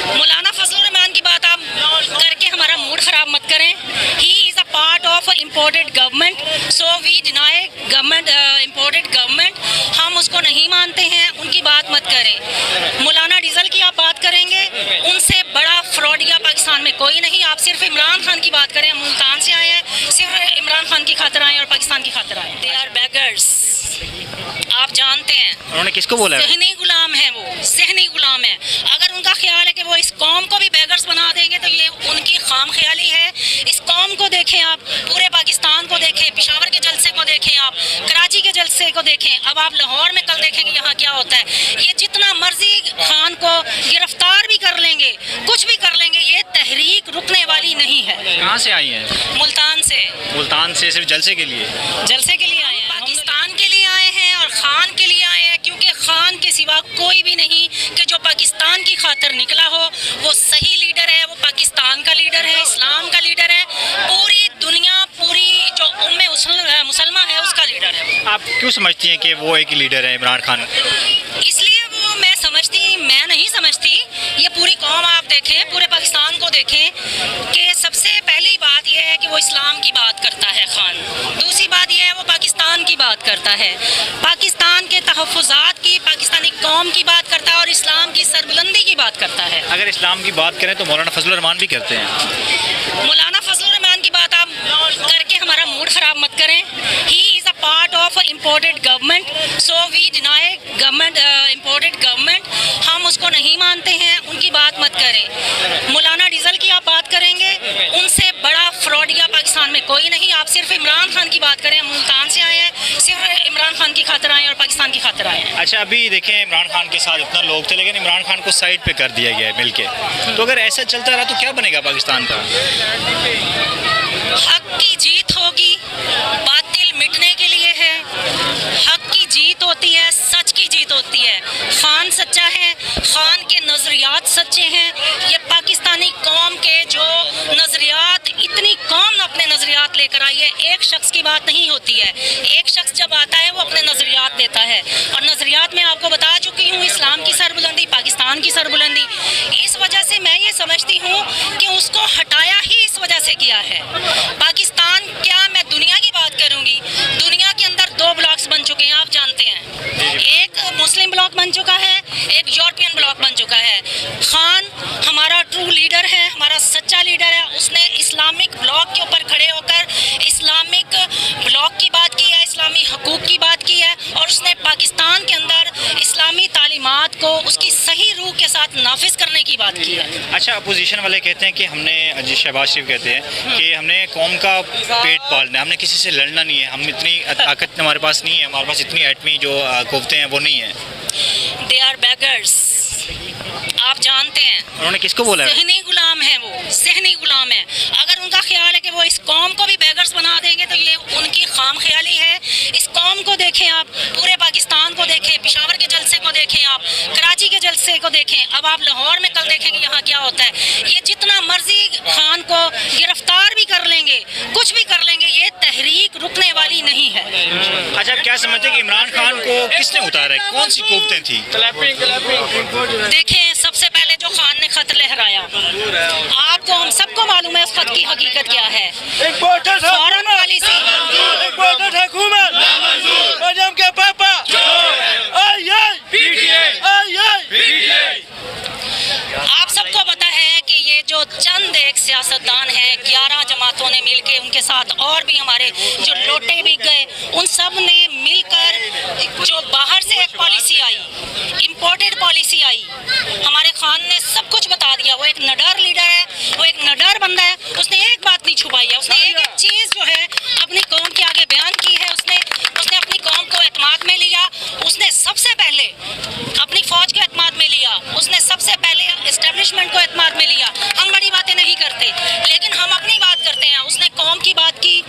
مولانا فضل الرحمان کی بات آپ کر کے ہمارا موڈ خراب مت کریں. He is a part of imported government, so we deny government imported government. ہم اس کو نہیں مانتے ہیں, ان کی بات مت کریں. مولانا ڈیزل کی آپ بات کریں گے, ان سے بڑا فراڈیا پاکستان میں کوئی نہیں. آپ صرف عمران خان کی بات کریں, ہم ملتان سے آئے ہیں, صرف عمران خان کی خاطر آئے ہیں اور پاکستان کی خاطر آئے ہیں. دے آر بیگرس, آپ جانتے ہیں. انہوں نے کس کو بولا ہے؟ ذہنی غلام ہے, وہ ذہنی غلام ہے. اگر ان کا خیال ہے کہ وہ اس قوم کو بھی بیگرز بنا دیں گے تو یہ ان کی خام خیالی ہے. اس قوم کو دیکھیں آپ, پورے پاکستان کو دیکھیں, پشاور کے جلسے کو دیکھیں آپ, کراچی کے جلسے کو دیکھیں, اب آپ لاہور میں کل دیکھیں گے یہاں کیا ہوتا ہے. یہ جتنا مرضی خان کو گرفتار بھی کر لیں گے, کچھ بھی کر لیں گے, یہ تحریک رکنے والی نہیں ہے. کہاں سے آئی ہیں؟ ملتان سے. ملتان سے صرف جلسے کے لیے؟ جلسے کے لیے آئے ہیں, پاکستان کے لیے آئے ہیں اور خان کے لیے آئے ہیں, کیونکہ خان کے سوا کوئی بھی نہیں کہ جو پاکستان کی خاطر نکلا ہو. وہ صحیح لیڈر ہے, وہ پاکستان کا لیڈر ہے, اسلام کا لیڈر ہے, پوری دنیا, پوری جو مسلمہ ہے اس کا لیڈر ہے. آپ کیوں سمجھتی ہیں کہ وہ ایک لیڈر ہے عمران خان؟ اس لیے وہ میں نہیں سمجھتی, یہ پوری قوم آپ دیکھیں, پورے پاکستان کو دیکھیں کہ سب سے پہلی بات یہ ہے کہ وہ اسلام کی بات کرتا ہے خان. دوسری بات یہ ہے وہ پاکستان کی بات کرتا ہے, پاکستان کے تحفظات کی, پاکستانی قوم کی بات کرتا ہے اور اسلام کی سربلندی کی بات کرتا ہے. اگر اسلام کی بات کریں تو مولانا فضل الرحمان بھی کرتے ہیں. مولانا فضل الرحمان کی بات آپ کر کے ہمارا موڈ خراب مت کریں. He is a part of imported government, so we deny government imported government. ہم اس کو نہیں مانتے ہیں, ان کی بات مت کریں. مولانا ڈیزل کی آپ بات کریں گے, ان سے بڑا فراڈیا پاکستان میں کوئی نہیں. آپ صرف عمران خان کی بات کریں, ہم ملتان سے آئے ہیں, صرف عمران خان کی خاطر آئے ہیں اور پاکستان کی خاطر آئے ہیں. اچھا, ابھی دیکھیں عمران خان کے ساتھ اتنا لوگ تھے لیکن عمران خان کو سائڈ پہ کر دیا گیا ہے مل کے, تو اگر ایسا چلتا رہا تو کیا بنے گا پاکستان کا؟ حق کی جیت ہوگی, باطل مٹنے کے لیے ہے. حق کی جیت ہوتی ہے, سچ کی جیت ہوتی ہے. خان سچا ہے, خان کے نظریات سچے ہیں. یہ پاکستانی قوم کے جو نظریات, اتنی قوم اپنے نظریات لے کر آئی ہے, ایک شخص کی بات نہیں ہوتی ہے. ایک شخص جب آتا ہے وہ اپنے نظریات دیتا ہے, اور نظریات میں آپ کو بتا چکی ہوں, اسلام کی سربلندی, پاکستان کی سربلندی. اس وجہ سے میں یہ سمجھتی ہوں کہ اس کو ہٹایا ہی اس وجہ سے کیا ہے. پاکستان کیا, میں دنیا کی بات کروں گی, دنیا کے اندر 2 بلاکس بن چکے ہیں, آپ جانتے ہیں. ایک مسلم بلاک بن چکا ہے, ایک یورپین بلاک بن چکا ہے. خان ہمارا ٹرو لیڈر ہے, ہمارا سچا لیڈر ہے. اس نے اسلامک بلاک کے اوپر کھڑے ہو کر اسلامک بلاک کی بات کی ہے, اسلامی حقوق کی بات کی ہے, اور اس نے پاکستان کے اندر اسلامی تعلیمات کو اس کی صحیح روح کے ساتھ نافذ کرنے کی بات کی ہے. اچھا, اپوزیشن والے کہتے ہیں کہ ہم نے, شہباز شریف کہتے ہیں کہ ہم نے قوم کا پیٹ پالنا ہے, ہم نے کسی سے لڑنا نہیں ہے, ہم اتنی طاقت ہمارے پاس نہیں ہے, ہمارے پاس اتنی ایٹمی جو قوتیں ہیں وہ نہیں ہیں. دے آر بیگرس, آپ جانتے ہیں. انہوں نے کس کو بولا ہے؟ ذہنی غلام ہے, وہ ذہنی غلام ہے. اگر ان کا خیال ہے کہ وہ اس قوم کو بھی بیگرز بنا دیں گے تو یہ ان کی خام خیالی ہے. اس قوم کو دیکھیں آپ, پورے پاکستان کو دیکھیں, پشاور کے جلسے کو دیکھیں آپ, کراچی کے جلسے کو دیکھیں, اب آپ لاہور میں کل دیکھیں گے یہاں کیا ہوتا ہے. یہ جتنا مرضی خان کو گرفتار بھی کر لیں گے, کچھ بھی کر لیں گے, یہ تحریک رکنے والی نہیں ہے. اچھا, کیا سمجھتے ہیں کہ عمران خان کو کس نے اتارا ہے, کون سی قوتیں تھیں؟ دیکھیں, سب سے پہلے جو خان نے خط لہرایا, آپ کو, ہم سب کو معلوم ہے اس خط کی حقیقت کیا ہے. فوراً پالیسی, آپ سب کو پتا ہے کہ یہ جو چند ایک سیاستدان ہیں, 11 جماعتوں نے مل کے, ان کے ساتھ اور بھی ہمارے جو لوٹے بھی گئے, ان سب نے مل کر جو باہر سے ایک پالیسی آئی, امپورٹڈ پالیسی آئی, ہمارے خان نے سب کچھ بتا دیا. وہ ایک نڈر لیڈر ہے, وہ ایک نڈر بندہ ہے, اس نے ایک بات نہیں چھپائی ہے, اس نے ایک ایک چیز جو ہے اپنی قوم کے آگے بیان کی ہے. اس نے اپنی قوم کو اعتماد میں لیا, اس نے سب سے پہلے اپنی فوج کو اعتماد میں لیا, اس نے سب سے پہلے اسٹیبلشمنٹ کو اعتماد میں لیا. ہم بڑی باتیں نہیں کرتے لیکن ہم اپنی بات کرتے ہیں. اس نے قوم کی بات کی,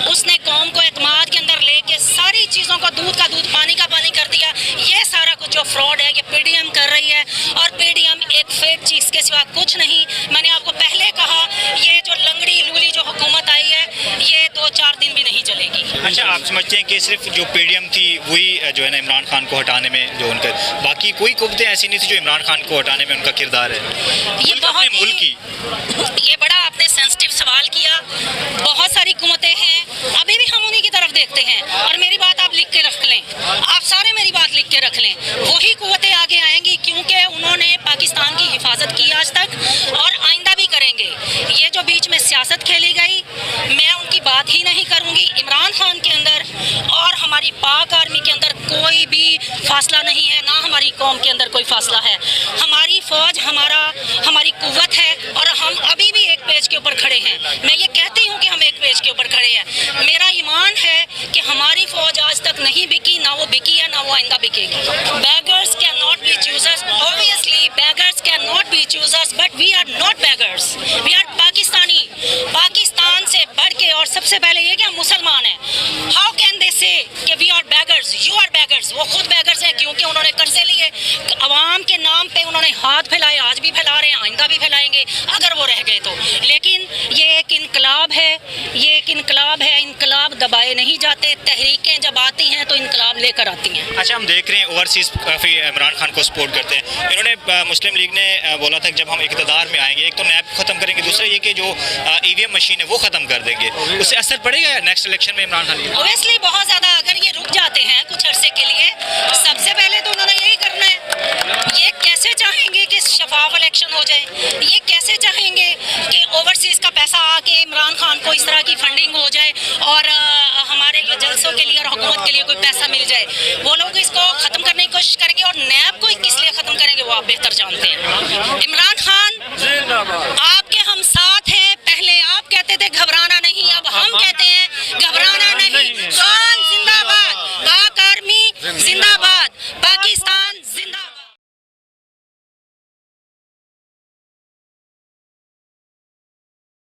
اس نے قوم کو اعتماد کے اندر لے کے ساری چیزوں کو دودھ کا دودھ, پانی کا پانی کر دیا. یہ سارا کچھ جو فراڈ ہے یہ پی ڈی ایم کر رہی ہے, اور پی ڈی ایم ایک فیک چیز کے سوا کچھ نہیں. میں نے آپ کو پہلے کہا, یہ جو لنگڑی لولی جو حکومت آئی ہے یہ 2-4 دن بھی نہیں چلے گی. اچھا آپ سمجھتے ہیں کہ صرف جو پی ڈی ایم تھی وہی جو ہے نا عمران خان کو ہٹانے میں جو ان کا باقی کوئی قوتیں ایسی نہیں تھی جو عمران خان کو ہٹانے میں ان کا کردار ہے؟ یہ اپنے ملک کی یہ بڑا آپ نے سینسٹیو سوال کیا. بہت ساری قوتیں ہیں, ابھی بھی ہم انہیں کی طرف دیکھتے ہیں. اور میری بات آپ لکھ کے رکھ لیں, آپ سارے میری بات لکھ کے رکھ لیں, وہی قوتیں آگے آئیں گی کیونکہ انہوں نے پاکستان کی حفاظت کی آج تک اور آئندہ بھی کریں گے. یہ جو بیچ میں سیاست کھیلی گئی, میں ان کی بات ہی نہیں کروں گی. عمران خان کے اندر اور ہماری پاک آرمی کے اندر کوئی بھی فاصلہ نہیں ہے, نہ ہماری قوم کے اندر کوئی فاصلہ ہے. ہماری فوج ہماری قوت ہے اور ہم ابھی بھی ایک پیج کے اوپر کھڑے ہیں. میں یہ کہتی ہوں کہ ہم ایک پیج کے اوپر کھڑے ہیں. میرا ایمان ہے کہ ہماری فوج آج تک نہیں بکی, نہ وہ بکی ہے, نہ وہ آئندہ بکے گی. Beggars can not be choosers. Obviously beggars cannot be choosers, but we are not beggars. We are Pakistani. Pakistan سے بڑھ کے اور سب سے پہلے یہ کہ ہم مسلمان ہیں. How can they say کہ we are beggars? You are beggars. وہ خود beggars ہیں کیونکہ انہوں نے قرضے لیے, عوام کے نام پہ انہوں نے ہاتھ پھیلائے, آج بھی پھیلا رہے ہیں, آئندہ بھی پھیلائیں گے اگر وہ رہ گئے تو. لیکن یہ ایک انقلاب ہے, یہ ایک انقلاب ہے. انقلاب دبائے نہیں جاتے. تحریکیں جب آتی ہیں تو انقلاب لے کر آتی ہیں. اچھا ہم دیکھ رہے ہیں اوورسیز کافی عمران خان کو سپورٹ کرتے ہیں. انہوں نے مسلم لیگ نے بولا تھا کہ جب ہم اقتدار میں آئیں گے ایک تو نیب ختم کریں گے, دوسرا یہ کہ جو ای وی ایم مشین ہے وہ ختم کر دیں گے. اس سے اثر پڑے گا نیکسٹ الیکشن میں عمران خان کی؟ اویسلی بہت زیادہ. اگر یہ رک جاتے ہیں کچھ عرصے کے لیے, سب سے پہلے تو انہوں نے یہی کرنا ہے. یہ کیسے چاہیں گے کہ شفاف الیکشن ہو جائے؟ یہ کیسے چاہیں گے کہ اوورسیز کا پیسہ آ کے عمران خان کو اس طرح کی فنڈنگ ہو جائے اور ہمارے جلسوں کے لیے اور حکومت کے لیے کوئی پیسہ مل جائے؟ وہ لوگ اس کو ختم کرنے کی کوشش کریں گے, اور نیب کو کس لیے ختم کریں گے وہ آپ بہتر جانتے ہیں. عمران